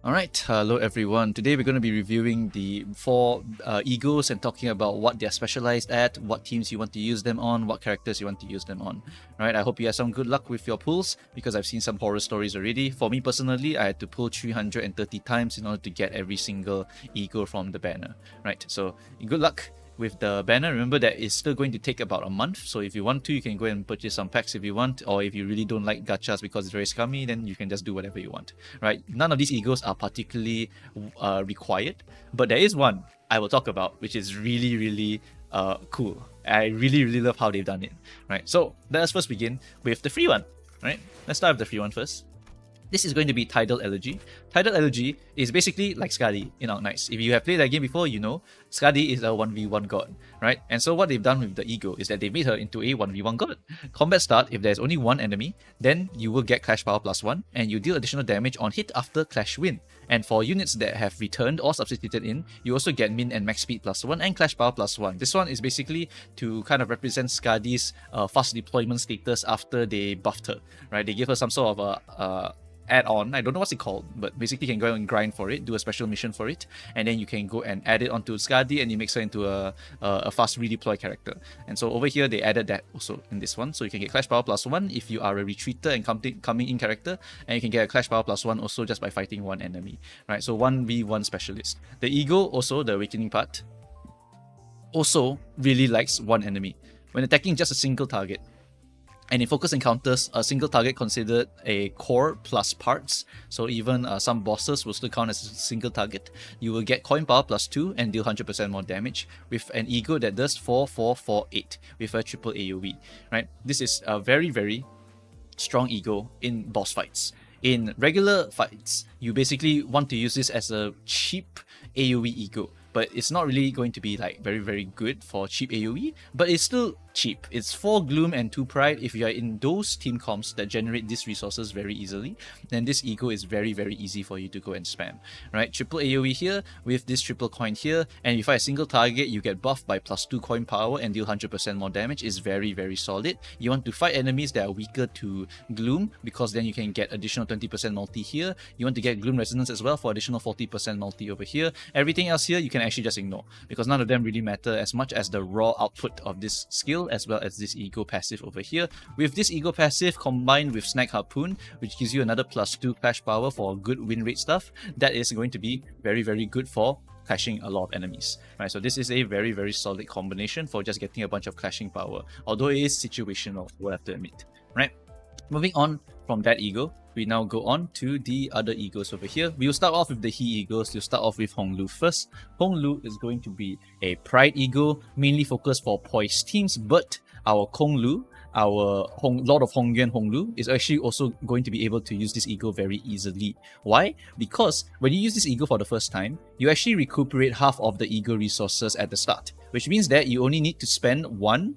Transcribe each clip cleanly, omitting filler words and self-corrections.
Alright, hello everyone. Today we're going to be reviewing the 4 egos and talking about what they're specialized at, what teams you want to use them on, what characters you want to use them on. Alright, I hope you have some good luck with your pulls because I've seen some horror stories already. For me personally, I had to pull 330 times in order to get every single ego from the banner. Right, so good luck with the banner. Remember that it's still going to take about a month, so if you want to, you can go and purchase some packs if you want, or if you really don't like gachas because it's very scummy, then you can just do whatever you want, right? None of these egos are particularly required, but there is one I will talk about which is really cool. I really love how they've done it, right? So let us first begin with the free one, right? Let's start with the free one first. This is going to be Tidal Elegy. Tidal Elegy is basically like Skadi in Arknights. If you have played that game before, you know Skadi is a 1v1 god, right? And so what they've done with the ego is that they made her into a 1v1 god. Combat start, if there's only one enemy, then you will get Clash Power +1 and you deal additional damage on hit after Clash win. And for units that have returned or substituted in, you also get Min and Max Speed +1 and Clash Power +1. This one is basically to kind of represent Skadi's fast deployment status after they buffed her, right? They give her some sort of a add-on, I don't know what's it called, but basically you can go and grind for it, do a special mission for it, and then you can go and add it onto Skadi and you make her into a fast redeploy character. And so over here they added that also in this one, so you can get Clash Power +1 if you are a retreater and coming in character, and you can get a Clash Power +1 also just by fighting one enemy, right? So 1v1 specialist. The ego, also the awakening part, also really likes one enemy. When attacking just a single target, and in focus encounters, a single target considered a core plus parts, so even some bosses will still count as a single target. You will get coin power +2 and deal 100% more damage with an ego that does 4-4-4-8 with a triple AoE, right? This is a very strong ego in boss fights. In regular fights, you basically want to use this as a cheap AoE ego, but it's not really going to be like very good for cheap AoE, but it's still cheap. It's 4 Gloom and 2 Pride. If you are in those team comps that generate these resources very easily, then this ego is very easy for you to go and spam, right? Triple AoE here with this triple coin here, and if you fight a single target, you get buffed by +2 coin power and deal 100% more damage. Is very solid. You want to fight enemies that are weaker to Gloom because then you can get additional 20% multi here. You want to get Gloom Resonance as well for additional 40% multi over here. Everything else here you can actually just ignore because none of them really matter as much as the raw output of this skill as well as this ego passive over here. With this ego passive combined with Snag Harpoon, which gives you another +2 clash power for good win rate stuff, that is going to be very good for clashing a lot of enemies, right? So this is a very solid combination for just getting a bunch of clashing power, although it is situational, we'll have to admit, right? Moving on from that ego, we now go on to the other egos over here. We'll start off with the He egos. We'll start off with Honglu first. Honglu is going to be a Pride ego, mainly focused for poised teams, but our Konglu, our Lord of Hongyuan Honglu, is actually also going to be able to use this ego very easily. Why? Because when you use this ego for the first time, you actually recuperate half of the ego resources at the start, which means that you only need to spend 1,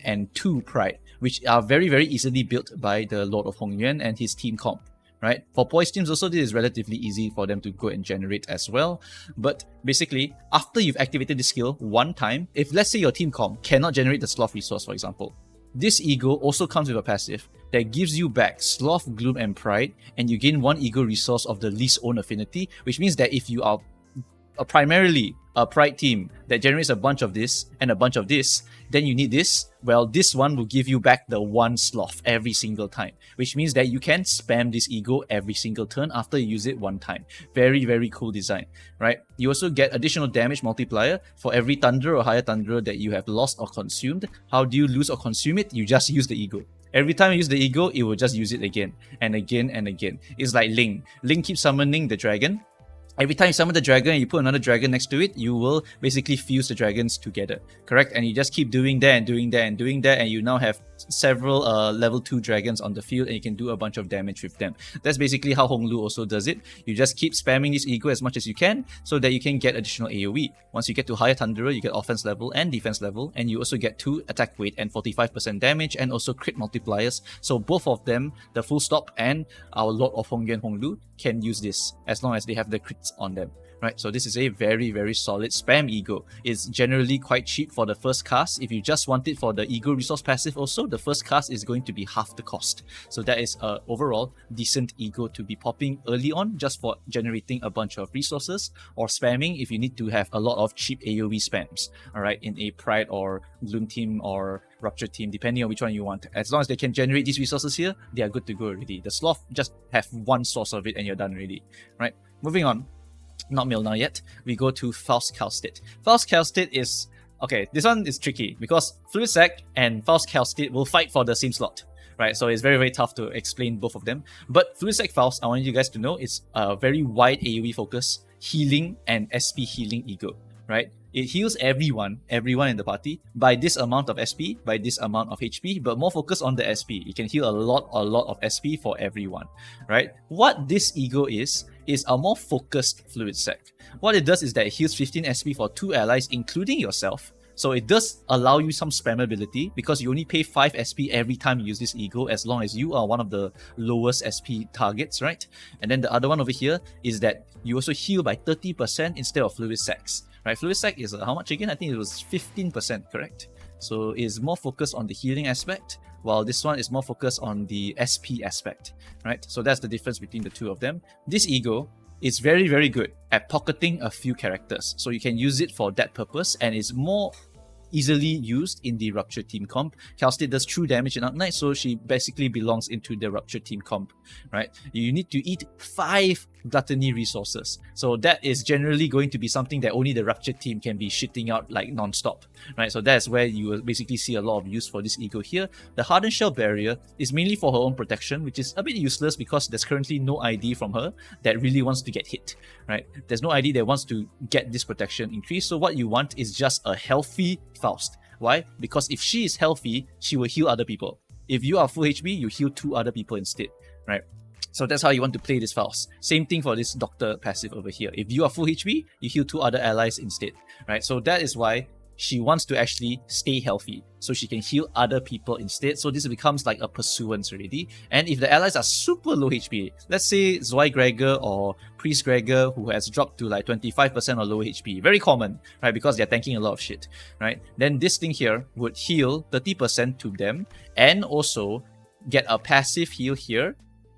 and 2 Pride, which are very easily built by the Lord of Hongyuan and his team comp, right? For poised teams also, this is relatively easy for them to go and generate as well. But basically, after you've activated this skill one time, if let's say your team comp cannot generate the Sloth resource, for example, this ego also comes with a passive that gives you back Sloth, Gloom, and Pride, and you gain 1 ego resource of the least own affinity, which means that if you are primarily a Pride team that generates a bunch of this and a bunch of this, then you need this. Well, this one will give you back the 1 Sloth every single time, which means that you can spam this ego every single turn after you use it one time. Very cool design, right? You also get additional damage multiplier for every Thunder or higher Thunder that you have lost or consumed. How do you lose or consume it? You just use the ego. Every time you use the ego, it will just use it again and again and again. It's like Ling. Ling keeps summoning the dragon. Every time you summon the dragon and you put another dragon next to it, you will basically fuse the dragons together, correct? And you just keep doing that and doing that and doing that, and you now have several level 2 dragons on the field and you can do a bunch of damage with them. That's basically how Honglu also does it. You just keep spamming this ego as much as you can so that you can get additional AoE. Once you get to higher Thunderer, you get offense level and defense level, and you also get 2 attack weight and 45% damage and also crit multipliers. So both of them, the Full Stop and our Lord of Hongyuan Honglu, can use this as long as they have the effects on them. Right, so this is a very, very solid spam ego. It's generally quite cheap for the first cast. If you just want it for the ego resource passive also, the first cast is going to be half the cost. So that is a overall decent ego to be popping early on just for generating a bunch of resources, or spamming if you need to have a lot of cheap AoE spams, alright, in a Pride or Gloom team or Rupture team, depending on which one you want. As long as they can generate these resources here, they are good to go already. The Sloth just have one source of it and you're done already, right? Moving on. Not Mylnar yet. We go to Faust Kal'tsit. Faust Kal'tsit is... Okay, this one is tricky because Fluid Sac and Faust Kal'tsit will fight for the same slot. Right, so it's very, very tough to explain both of them. But Fluid Sac Faust, I want you guys to know, it's a very wide AoE focus, healing and SP healing ego. Right? It heals everyone in the party by this amount of SP, by this amount of HP, but more focus on the SP. It can heal a lot of SP for everyone, right? What this ego is a more focused Fluid Sac. What it does is that it heals 15 SP for 2 allies, including yourself. So it does allow you some spammability because you only pay 5 SP every time you use this ego, as long as you are one of the lowest SP targets, right? And then the other one over here is that you also heal by 30% instead of Fluid Sacs. Right, Fluid Sac is how much again? I think it was 15%, correct? So it's more focused on the healing aspect, while this one is more focused on the SP aspect, right? So that's the difference between the two of them. This ego is very, very good at pocketing a few characters. So you can use it for that purpose, and it's more easily used in the Rupture team comp. Kal'tsit does true damage in Arknights, so she basically belongs into the Rupture team comp, right? You need to eat 5 Gluttony resources. So that is generally going to be something that only the Rupture team can be shitting out like non-stop, right? So that's where you will basically see a lot of use for this ego here. The Hardened Shell Barrier is mainly for her own protection, which is a bit useless because there's currently no ID from her that really wants to get hit, right? There's no ID that wants to get this protection increase. So what you want is just a healthy Faust. Why? Because if she is healthy, she will heal other people. If you are full HP, you heal 2 other people instead, right? So that's how you want to play this Faust. Same thing for this Doctor passive over here. If you are full HP, you heal 2 other allies instead, right? So that is why she wants to actually stay healthy, so she can heal other people instead. So this becomes like a pursuance already. And if the allies are super low HP, let's say Zoi Gregor or Priest Gregor, who has dropped to like 25% or low HP, very common, right? Because they're tanking a lot of shit, right? Then this thing here would heal 30% to them, and also get a passive heal here,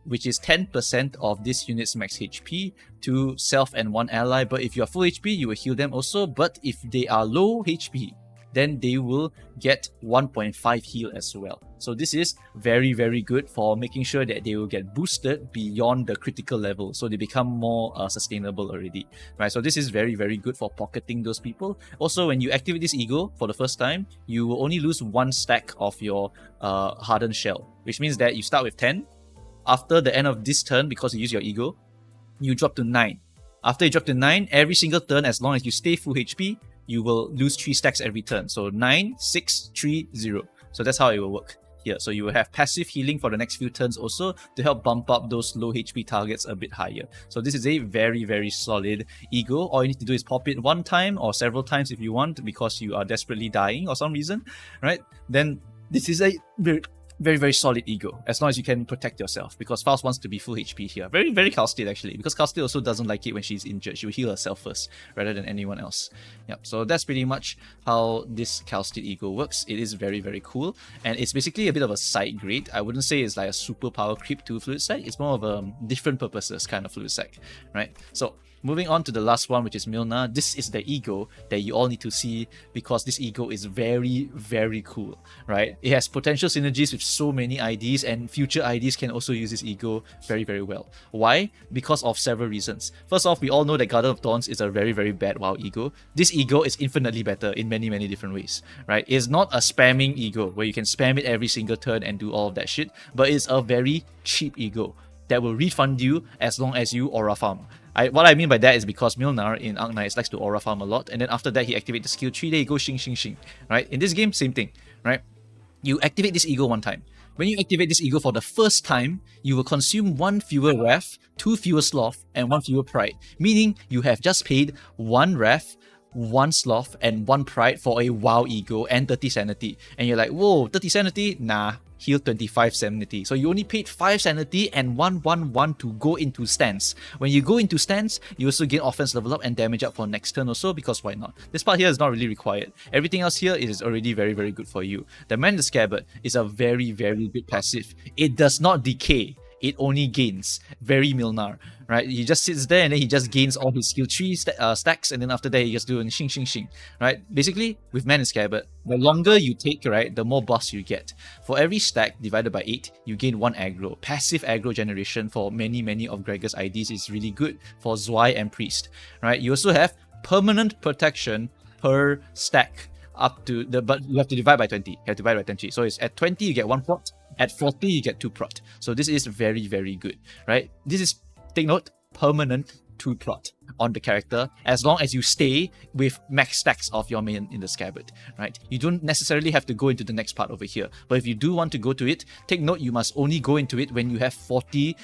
which is 10% of this unit's max HP to self and one ally. But if you are full HP, you will heal them also. But if they are low HP, then they will get 1.5 heal as well. So this is very, very good for making sure that they will get boosted beyond the critical level, so they become more sustainable already, right? So this is very, very good for pocketing those people. Also, when you activate this ego for the first time, you will only lose 1 stack of your Hardened Shell, which means that you start with 10. After the end of this turn, because you use your ego, you drop to 9. After you drop to 9, every single turn, as long as you stay full HP, you will lose 3 stacks every turn. So 9, 6, 3, 0. So that's how it will work here. So you will have passive healing for the next few turns also to help bump up those low HP targets a bit higher. So this is a very, very solid ego. All you need to do is pop it 1 time or several times if you want, because you are desperately dying or some reason, right? Then this is a very, very solid ego, as long as you can protect yourself, because Faust wants to be full HP here. Very, very Kal'tsit actually, because Kal'tsit also doesn't like it when she's injured. She will heal herself first rather than anyone else. Yep, so that's pretty much how this Kal'tsit ego works. It is very, very cool, and it's basically a bit of a side grade. I wouldn't say it's like a super power creep to Fluid Sac. It's more of a different purposes kind of Fluid Sac, right? So moving on to the last one, which is Mylnar. This is the ego that you all need to see, because this ego is very, very cool, right? It has potential synergies with so many IDs, and future IDs can also use this ego very, very well. Why? Because of several reasons. First off, we all know that Garden of Thorns is a very, very bad WoW ego. This ego is infinitely better in many, many different ways, right? It's not a spamming ego where you can spam it every single turn and do all of that shit, but it's a very cheap ego that will refund you as long as you aura farm. What I mean by that is because Mylnar in Arknights likes to aura farm a lot, and then after that he activates the skill 3, there you go, shing shing shing, right? In this game, same thing, right? You activate this ego 1 time. When you activate this ego for the first time, you will consume 1 fewer Wrath, 2 fewer Sloth, and 1 fewer Pride, meaning you have just paid 1 Wrath, 1 sloth and 1 pride for a WoW ego and 30 sanity. And you're like, whoa, 30 sanity? Nah, heal 25 sanity. So you only paid 5 sanity and 1 to go into stance. When you go into stance, you also gain offense level up and damage up for next turn also, because why not? This part here is not really required. Everything else here is already very, very good for you. The Man the Scabbard is a very, very good passive. It does not decay. It only gains. Very Mylnar, right? He just sits there and then he just gains all his skill tree stacks, and then after that he just doing shing shing shing, right? Basically, with Man and Scabbard, the longer you take, right, the more buffs you get. For every stack divided by 8, you gain 1 aggro. Passive aggro generation for many of Gregor's IDs is really good for Zwei and Priest, right? You also have permanent protection per stack up to the, but you have to divide by 20. You have to divide by 20. So it's at 20 you get 1 prot. At 40, you get 2 prot. So this is very, very good, right? This is, take note, permanent 2 prot on the character, as long as you stay with max stacks of your main in the Scabbard, right? You don't necessarily have to go into the next part over here, but if you do want to go to it, take note you must only go into it when you have 40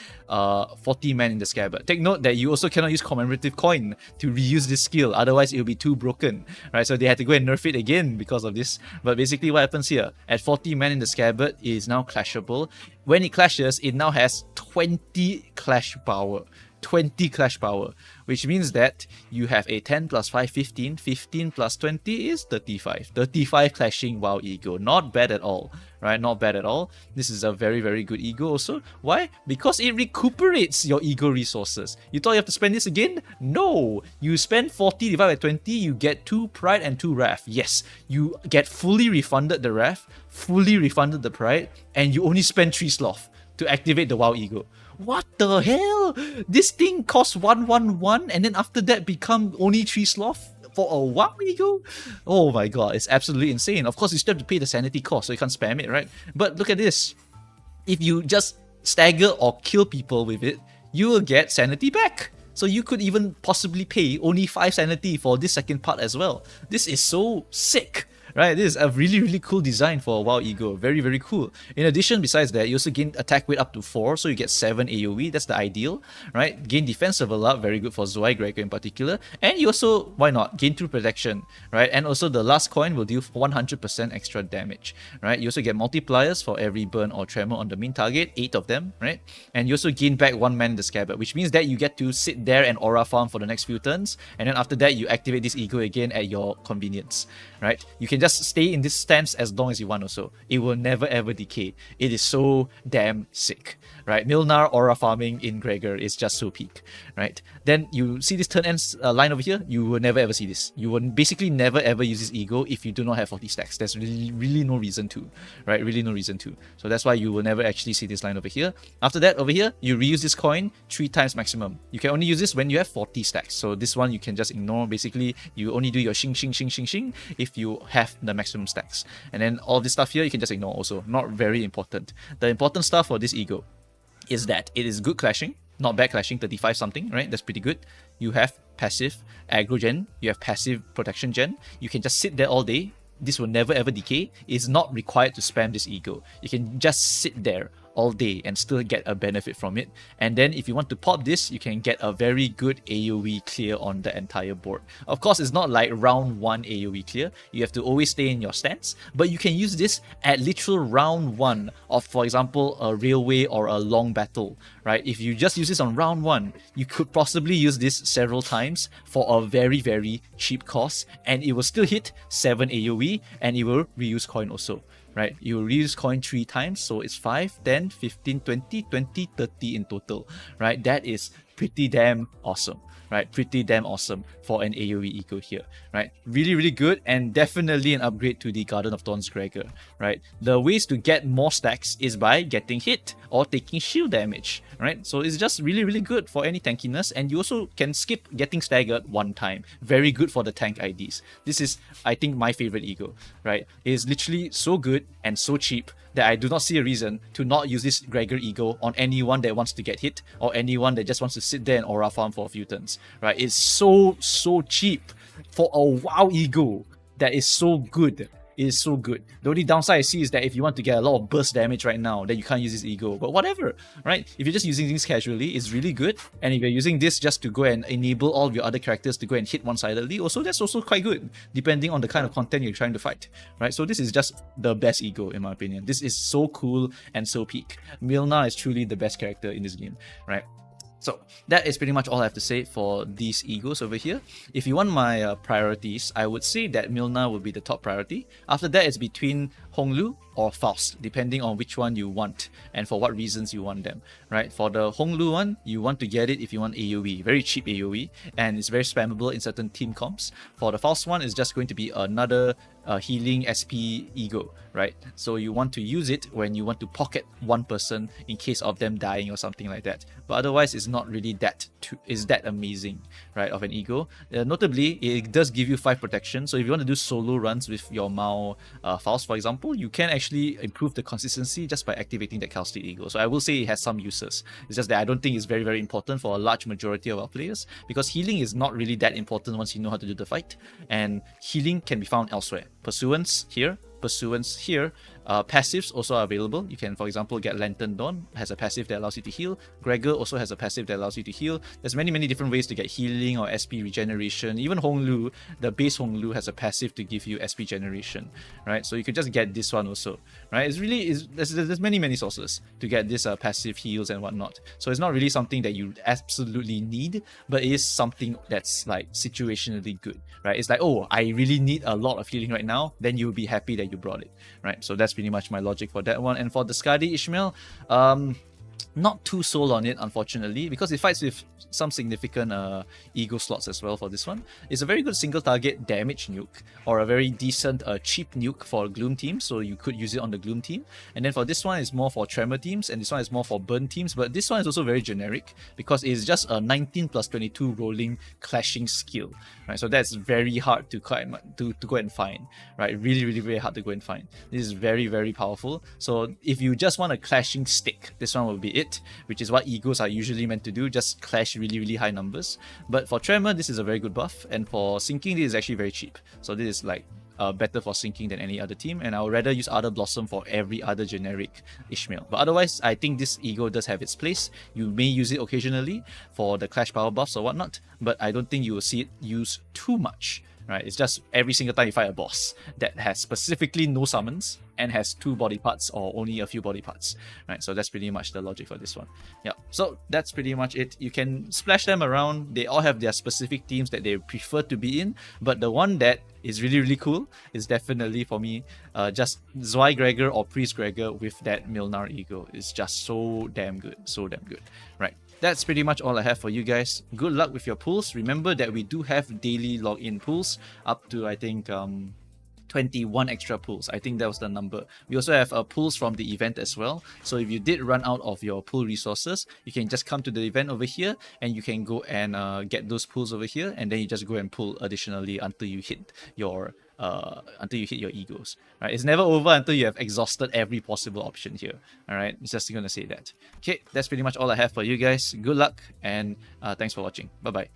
men in the Scabbard. Take note that you also cannot use commemorative coin to reuse this skill, otherwise it will be too broken, right? So they had to go and nerf it again because of this. But basically what happens here, at 40 men in the Scabbard, it is now clashable. When it clashes, it now has 20 clash power. 20 clash power, which means that you have a 10 plus 5, 15, 15 plus 20 is 35. 35 clashing WoW ego. Not bad at all, right? Not bad at all. This is a very, very good ego also. Why? Because it recuperates your ego resources. You thought you have to spend this again? No! You spend 40 divided by 20, you get 2 pride and 2 wrath. Yes, you get fully refunded the wrath, fully refunded the pride, and you only spend 3 sloth to activate the WoW ego. What the hell? This thing costs 111 and then after that become only 3 sloth for a WoW ego? Oh my god, it's absolutely insane. Of course, you still have to pay the sanity cost, so you can't spam it, right? But look at this. If you just stagger or kill people with it, you will get sanity back. So you could even possibly pay only 5 sanity for this second part as well. This is so sick. Right, this is a really, really cool design for a WoW ego. Very, very cool. In addition, besides that, you also gain attack weight up to 4, so you get 7 AoE. That's the ideal, right? Gain defense level up, very good for Zwei, Gregor in particular. And you also, why not, gain through protection, right? And also the last coin will deal 100% extra damage, right? You also get multipliers for every burn or tremor on the main target, 8 of them, right? And you also gain back 1 man in the Scabbard, which means that you get to sit there and aura farm for the next few turns, and then after that, you activate this ego again at your convenience, right? You can just stay in this stance as long as you want also. It will never ever decay. It is so damn sick, right? Mylnar aura farming in Gregor is just so peak, right? Then you see this turn ends line over here, you will never ever see this. You will basically never ever use this ego if you do not have 40 stacks. There's really no reason to, right? Really no reason to. So that's why you will never actually see this line over here. After that, over here, you reuse this coin 3 times maximum. You can only use this when you have 40 stacks. So this one you can just ignore. Basically, you only do your shing shing shing shing shing if you have the maximum stacks. And then all this stuff here you can just ignore also. Not very important. The important stuff for this ego is that it is good clashing, not bad clashing, 35 something, right? That's pretty good. You have passive aggro gen, you have passive protection gen. You can just sit there all day. This will never ever decay. It's not required to spam this ego. You can just sit there all day and still get a benefit from it. And then if you want to pop this, you can get a very good AoE clear on the entire board. Of course, it's not like round 1 AoE clear. You have to always stay in your stance, but you can use this at literal round 1 of, for example, a railway or a long battle, right? If you just use this on round 1, you could possibly use this several times for a very, very cheap cost, and it will still hit 7 AoE, and it will reuse coin also, right? You will reuse coin 3 times, so it's 5, 10, 15, 20, 20, 30 in total, right? That is pretty damn awesome, right? Pretty damn awesome for an AoE ego here, right? Really, really good, and definitely an upgrade to the Garden of Thorns Gregor, right? The ways to get more stacks is by getting hit or taking shield damage, right? So it's just really, really good for any tankiness, and you also can skip getting staggered 1 time. Very good for the tank IDs. This is, I think, my favorite ego, right? It is literally so good and so cheap that I do not see a reason to not use this Gregor ego on anyone that wants to get hit or anyone that just wants to sit there and aura farm for a few turns, right? It's so cheap for a WoW ego that is so good. is so good. The only downside I see is that if you want to get a lot of burst damage right now, then you can't use this ego. But whatever, right? If you're just using things casually, it's really good. And if you're using this just to go and enable all of your other characters to go and hit one-sidedly, also that's also quite good, depending on the kind of content you're trying to fight, right? So this is just the best ego in my opinion. This is so cool and so peak. Mylnar is truly the best character in this game, right? So that is pretty much all I have to say for these egos over here. If you want my priorities, I would say that Mylnar would be the top priority. After that, it's between Honglu or Faust, depending on which one you want and for what reasons you want them, right? For the Honglu one, you want to get it if you want AoE, very cheap AoE, and it's very spammable in certain team comps. For the Faust one, it's just going to be another healing SP ego, right? So you want to use it when you want to pocket one person in case of them dying or something like that. But otherwise, it's not really that amazing, right, of an ego. Notably, it does give you 5 protection. So if you want to do solo runs with your Mao Faust, for example, you can actually improve the consistency just by activating that Kal'tsit ego. So I will say it has some uses. It's just that I don't think it's very, very important for a large majority of our players, because healing is not really that important once you know how to do the fight, and healing can be found elsewhere. Pursuance here, pursuance here. Passives also are available. You can, for example, get Lantern Dawn, has a passive that allows you to heal. Gregor also has a passive that allows you to heal. There's many different ways to get healing or SP regeneration. Even Honglu, the base Honglu, has a passive to give you SP generation, right? So you could just get this one also, right? There's many sources to get this passive heals and whatnot. So it's not really something that you absolutely need, but it is something that's like situationally good, right? It's like, oh, I really need a lot of healing right now, then you'll be happy that you brought it, right? So that's pretty much my logic for that one. And for the Skadi Ishmael, not too sold on it, unfortunately, because it fights with some significant ego slots as well for this one. It's a very good single target damage nuke, or a very decent cheap nuke for Gloom teams, so you could use it on the Gloom team. And then for this one, it's more for Tremor teams, and this one is more for Burn teams, but this one is also very generic because it's just a 19 plus 22 rolling clashing skill, right? So that's very hard to go and find, right? Really very hard to go and find. This is very powerful. So if you just want a clashing stick, this one will be it, which is what egos are usually meant to do, just clash really high numbers. But for Tremor, this is a very good buff, and for sinking, this is actually very cheap. So this is like better for sinking than any other team, and I would rather use Other Blossom for every other generic Ishmael. But otherwise, I think this ego does have its place. You may use it occasionally for the clash power buffs or whatnot, but I don't think you will see it used too much, right? It's just every single time you fight a boss that has specifically no summons and has 2 body parts or only a few body parts, right? So that's pretty much the logic for this one. Yeah, so that's pretty much it. You can splash them around. They all have their specific teams that they prefer to be in, but the one that is really cool is definitely, for me, just Zwei Gregor or Priest Gregor with that Mylnar ego. It's just so damn good, right? That's pretty much all I have for you guys. Good luck with your pools. Remember that we do have daily login pools up to, I think, 21 extra pools. I think that was the number. We also have pools from the event as well. So if you did run out of your pool resources, you can just come to the event over here and you can go and get those pools over here, and then you just go and pull additionally until you hit your egos, right? It's never over until you have exhausted every possible option here, all right? It's just gonna say that. Okay, that's pretty much all I have for you guys. Good luck, and thanks for watching. Bye bye.